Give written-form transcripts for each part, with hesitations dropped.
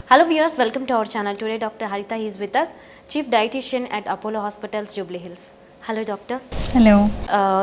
Hello viewers, welcome to our channel. Today Dr. Harita is with us, Chief Dietitian at Apollo Hospitals, Jubilee Hills. Hello doctor. Hello.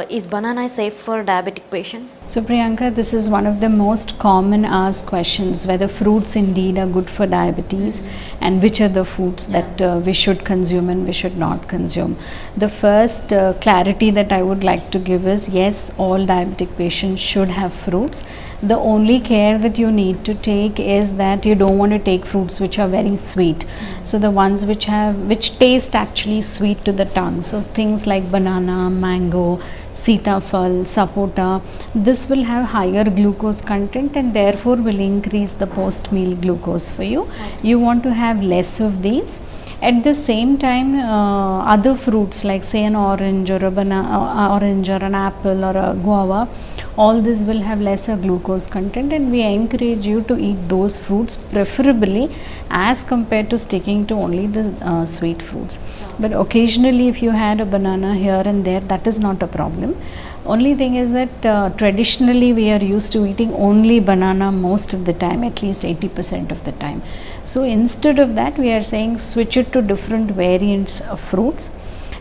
Is banana safe for diabetic patients? So Priyanka, this is one of the most common asked questions, whether fruits indeed are good for diabetes and which are the foods that we should consume and we should not consume. The first clarity that I would like to give is, yes, all diabetic patients should have fruits. The only care that you need to take is that you don't want to take fruits which are very sweet. So the ones which taste actually sweet to the tongue. So things like banana, mango, sitafal, sapota, this will have higher glucose content and therefore will increase the post meal glucose for you. You want to have less of these. At the same time, other fruits like say an orange or orange or an apple or a guava, all this will have lesser glucose content, and we encourage you to eat those fruits preferably as compared to sticking to only the sweet fruits. But occasionally if you had a banana here and there, that is not a problem. Only thing is that traditionally we are used to eating only banana most of the time, at least 80% of the time. So instead of that, we are saying switch it to different variants of fruits.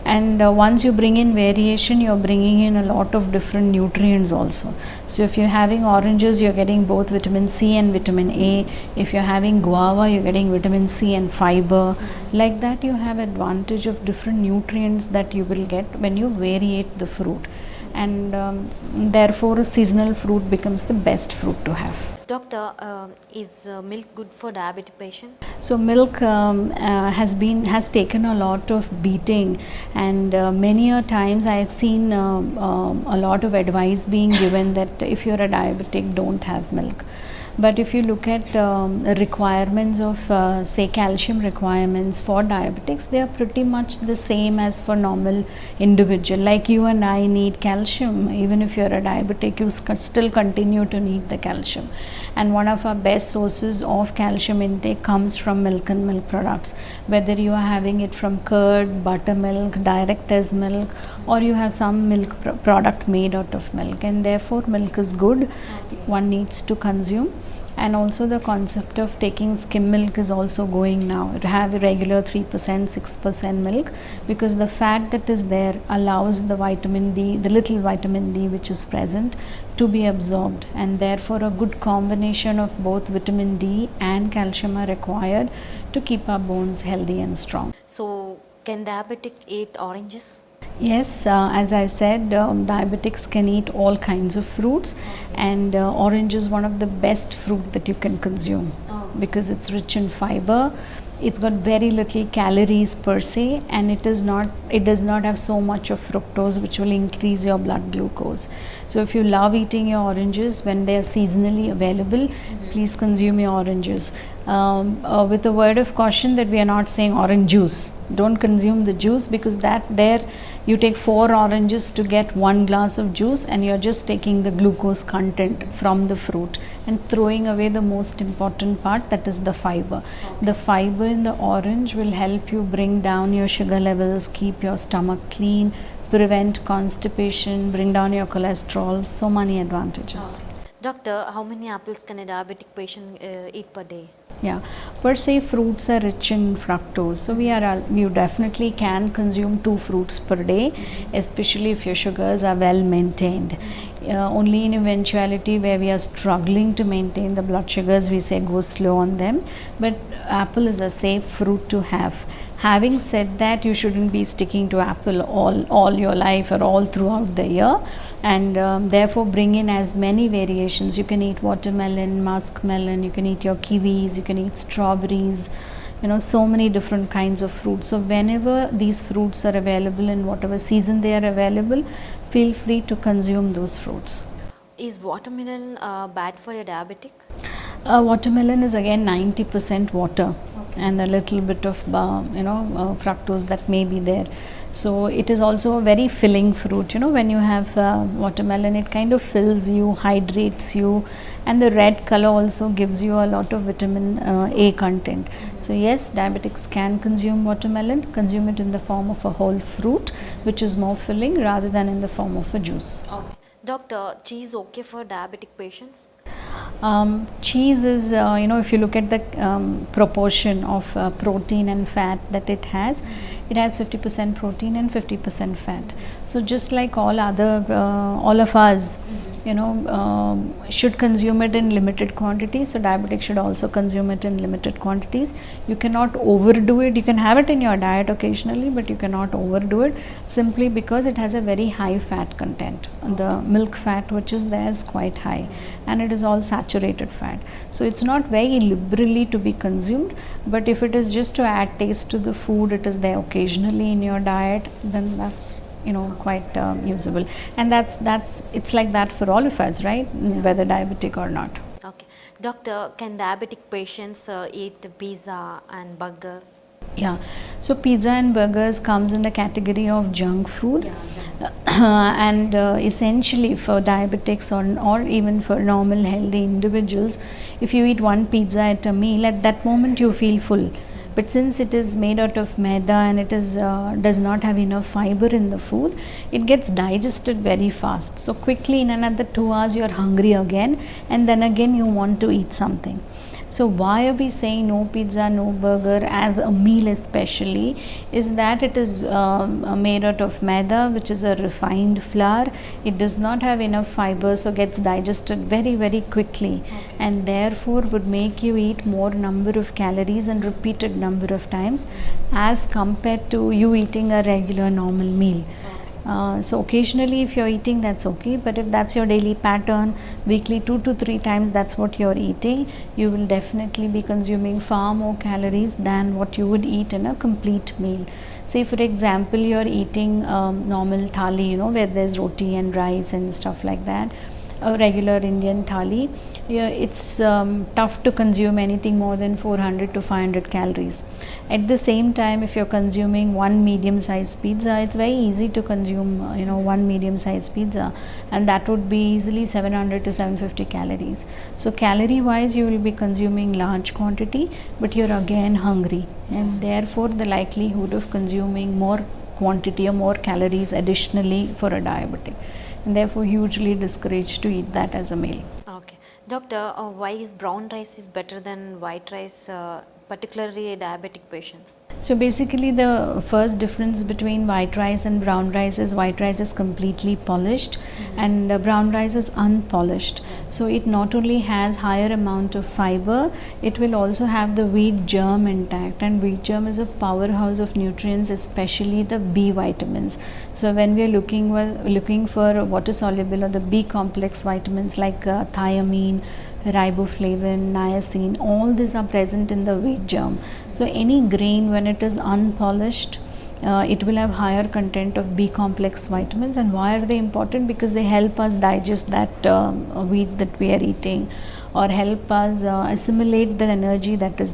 And once you bring in variation, you're bringing in a lot of different nutrients also. So if you're having oranges, you're getting both vitamin C and vitamin A. If you're having guava, you're getting vitamin C and fiber. Like that, you have advantage of different nutrients that you will get when you variate the fruit. And therefore a seasonal fruit becomes the best fruit to have. Doctor, is milk good for diabetic patients? So milk has taken a lot of beating, and many a times I have seen a lot of advice being given that if you're a diabetic, don't have milk. But if you look at requirements of say calcium requirements for diabetics, they are pretty much the same as for normal individual. Like you and I need calcium, even if you are a diabetic, you still continue to need the calcium. And one of our best sources of calcium intake comes from milk and milk products. Whether you are having it from curd, buttermilk, direct as milk, or you have some milk product made out of milk, and therefore milk is good. One needs to consume. And also the concept of taking skim milk is also going now. To have a regular 3%, 6% milk, because the fat that is there allows the vitamin D, the little vitamin D which is present, to be absorbed, and therefore a good combination of both vitamin D and calcium are required to keep our bones healthy and strong. So can diabetic eat oranges? Yes, as I said, diabetics can eat all kinds of fruits, and orange is one of the best fruit that you can consume because it's rich in fiber. It's got very little calories per se, and it does not have so much of fructose which will increase your blood glucose. So if you love eating your oranges when they are seasonally available, please consume your oranges. With a word of caution that we are not saying orange juice. Don't consume the juice, because you take 4 oranges to get 1 glass of juice, and you're just taking the glucose content from the fruit and throwing away the most important part, that is the fiber. The fiber in the orange will help you bring down your sugar levels, keep your stomach clean, prevent constipation, bring down your cholesterol, so many advantages. Doctor, how many apples can a diabetic patient eat per day? Yeah, per se fruits are rich in fructose, so you definitely can consume 2 fruits per day, especially if your sugars are well maintained. Only in eventuality where we are struggling to maintain the blood sugars, we say go slow on them, but apple is a safe fruit to have. Having said that, you shouldn't be sticking to apple all your life or all throughout the year, and therefore bring in as many variations. You can eat watermelon, muskmelon, you can eat your kiwis, you can eat strawberries, so many different kinds of fruits. So whenever these fruits are available, in whatever season they are available, feel free to consume those fruits. Is watermelon bad for a diabetic? Watermelon is again 90% water and a little bit of fructose that may be there. So it is also a very filling fruit. When you have watermelon, it kind of fills you, hydrates you, and the red color also gives you a lot of vitamin A content. So yes, diabetics can consume watermelon, consume it in the form of a whole fruit, which is more filling rather than in the form of a juice. Okay. Doctor, cheese okay for diabetic patients? Cheese is, if you look at the proportion of protein and fat that it has 50% protein and 50% fat. So just like all of us, should consume it in limited quantities. So diabetic should also consume it in limited quantities. You cannot overdo it. You can have it in your diet occasionally, but you cannot overdo it, simply because it has a very high fat content. The milk fat which is there is quite high, and it is all saturated fat. So it's not very liberally to be consumed, but if it is just to add taste to the food, it is there occasionally in your diet, then that's quite usable. And that's it's like that for all of us, right? Whether diabetic or not. Okay. Doctor, can diabetic patients eat pizza and burger? Yeah, so pizza and burgers comes in the category of junk food. And essentially for diabetics or even for normal healthy individuals, if you eat one pizza at a meal, at that moment you feel full. But since it is made out of maida and it is does not have enough fiber in the food, it gets digested very fast. So quickly, in another 2 hours, you are hungry again, and then again you want to eat something. So why are we saying no pizza, no burger as a meal especially, is that it is made out of maida, which is a refined flour. It does not have enough fiber, so gets digested very, very quickly, and therefore would make you eat more number of calories and repeated number of times as compared to you eating a regular normal meal. So occasionally if you're eating, that's okay, but if that's your daily pattern, weekly 2 to 3 times that's what you're eating, you will definitely be consuming far more calories than what you would eat in a complete meal. Say for example, you're eating normal thali, where there's roti and rice and stuff like that, a regular Indian thali. It's tough to consume anything more than 400 to 500 calories. At the same time, if you're consuming one medium-sized pizza, it's very easy to consume, one medium-sized pizza, and that would be easily 700 to 750 calories. So calorie-wise, you will be consuming large quantity, but you're again hungry, and therefore the likelihood of consuming more quantity or more calories additionally for a diabetic, and therefore hugely discouraged to eat that as a meal. Okay. Doctor, why is brown rice is better than white rice, particularly diabetic patients? So basically the first difference between white rice and brown rice is white rice is completely polished, and brown rice is unpolished. So it not only has higher amount of fiber, it will also have the wheat germ intact, and wheat germ is a powerhouse of nutrients, especially the B vitamins. So when we are looking for water soluble or the B complex vitamins like thiamine, riboflavin, niacin, all these are present in the wheat germ. So any grain, when it is unpolished, it will have higher content of B complex vitamins. And why are they important? Because they help us digest that wheat that we are eating, or help us assimilate the energy that is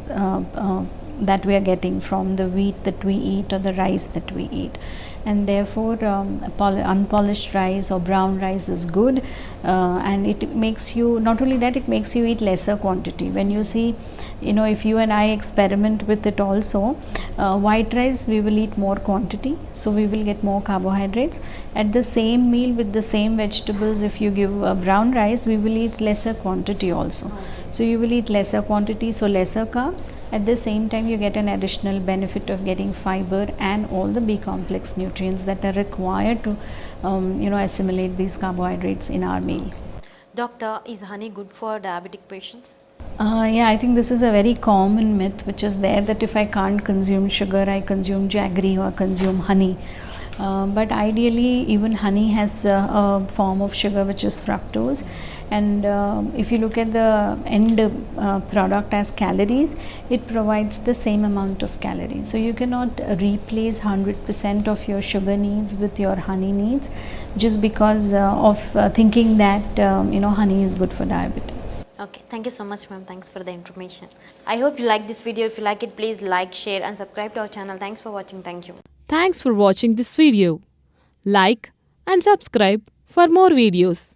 that we are getting from the wheat that we eat or the rice that we eat. And therefore unpolished rice or brown rice is good, and it makes you, not only that, it makes you eat lesser quantity. When you see, if you and I experiment with it also, white rice we will eat more quantity, so we will get more carbohydrates. At the same meal with the same vegetables, if you give brown rice, we will eat lesser quantity also. So you will eat lesser quantity, so lesser carbs. At the same time, you get an additional benefit of getting fiber and all the B complex nutrients that are required to assimilate these carbohydrates in our meal. Doctor, is honey good for diabetic patients? Yeah, I think this is a very common myth which is there, that if I can't consume sugar, I consume jaggery or consume honey. But ideally, even honey has a form of sugar which is fructose, and if you look at the end product as calories, it provides the same amount of calories. So you cannot replace 100% of your sugar needs with your honey needs just because of thinking that honey is good for diabetes. Okay, thank you so much, ma'am. Thanks for the information. I hope you like this video. If you like it, please like, share and subscribe to our channel. Thanks for watching. Thank you. Thanks for watching this video. Like and subscribe for more videos.